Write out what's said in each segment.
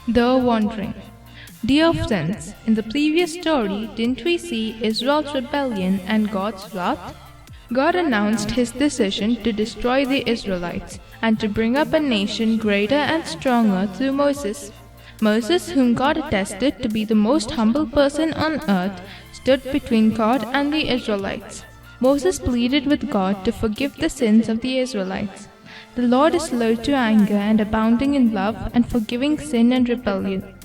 The Wandering. Dear friends, in the previous story, didn't we see Israel's rebellion and God's wrath? God announced his decision to destroy the Israelites and to bring up a nation greater and stronger through Moses. Moses, whom God attested to be the most humble person on earth, stood between God and the Israelites. Moses pleaded with God to forgive the sins of the Israelites. The Lord is slow to anger and abounding in love and forgiving sin and rebellion.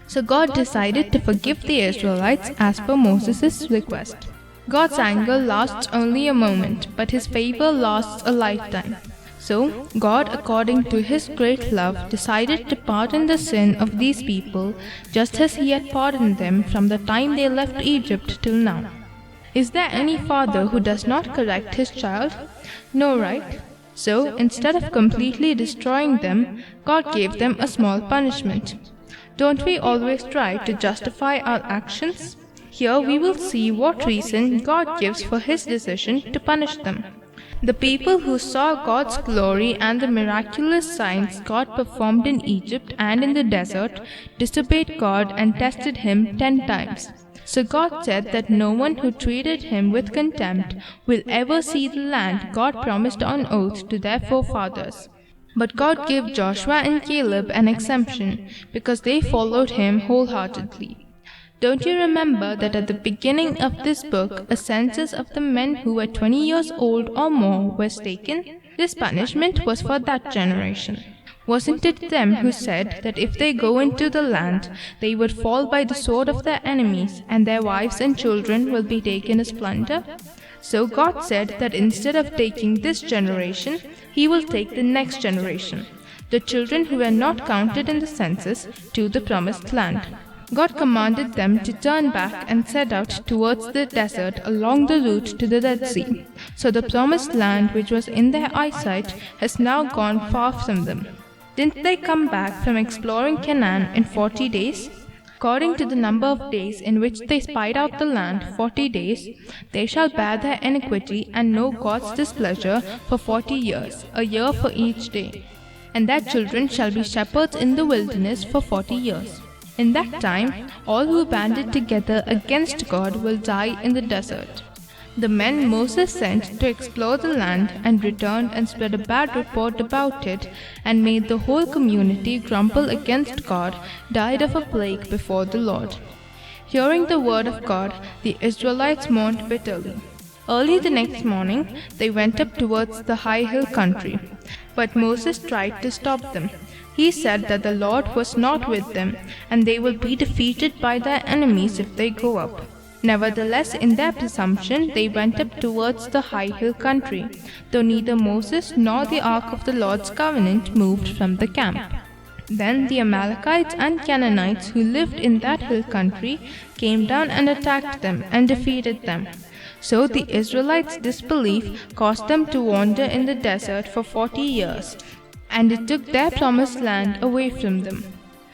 So God decided to forgive the Israelites as per Moses' request. God's anger lasts only a moment, but his favor lasts a lifetime. So, God, according to his great love, decided to pardon the sin of these people, just as he had pardoned them from the time they left Egypt till now. Is there any father who does not correct his child? No, right? So, instead of completely destroying them, God gave them a small punishment. Don't we always try to justify our actions? Here we will see what reason God gives for his decision to punish them. The people who saw God's glory and the miraculous signs God performed in Egypt and in the desert disobeyed God and tested him 10 times. So God said that no one who treated him with contempt will ever see the land God promised on oath to their forefathers. But God gave Joshua and Caleb an exemption because they followed him wholeheartedly. Don't you remember that at the beginning of this book, a census of the men who were 20 years old or more was taken? This punishment was for that generation. Wasn't it them who said that if they go into the land, they would fall by the sword of their enemies, and their wives and children will be taken as plunder? So God said that instead of taking this generation, he will take the next generation, the children who were not counted in the census, to the promised land. God commanded them to turn back and set out towards the desert along the route to the Red Sea. So the promised land which was in their eyesight has now gone far from them. Didn't they come back from exploring Canaan in 40 days? According to the number of days in which they spied out the land, 40 days, they shall bear their iniquity and know God's displeasure for 40 years, a year for each day. And their children shall be shepherds in the wilderness for 40 years. In that time, all who banded together against God will die in the desert. The men Moses sent to explore the land and returned and spread a bad report about it and made the whole community grumble against God died of a plague before the Lord. Hearing the word of God, the Israelites mourned bitterly. Early the next morning, they went up towards the high hill country, but Moses tried to stop them. He said that the Lord was not with them, and they will be defeated by their enemies if they go up. Nevertheless, in their presumption, they went up towards the high hill country, though neither Moses nor the ark of the Lord's covenant moved from the camp. Then the Amalekites and Canaanites who lived in that hill country came down and attacked them and defeated them. So the Israelites' disbelief caused them to wander in the desert for 40 years, and it took their promised land away from them.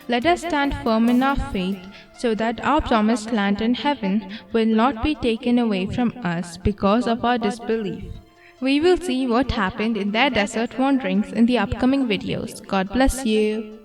Let us stand firm in our faith, so that our promised land in heaven will not be taken away from us because of our disbelief. We will see what happened in their desert wanderings in the upcoming videos. God bless you.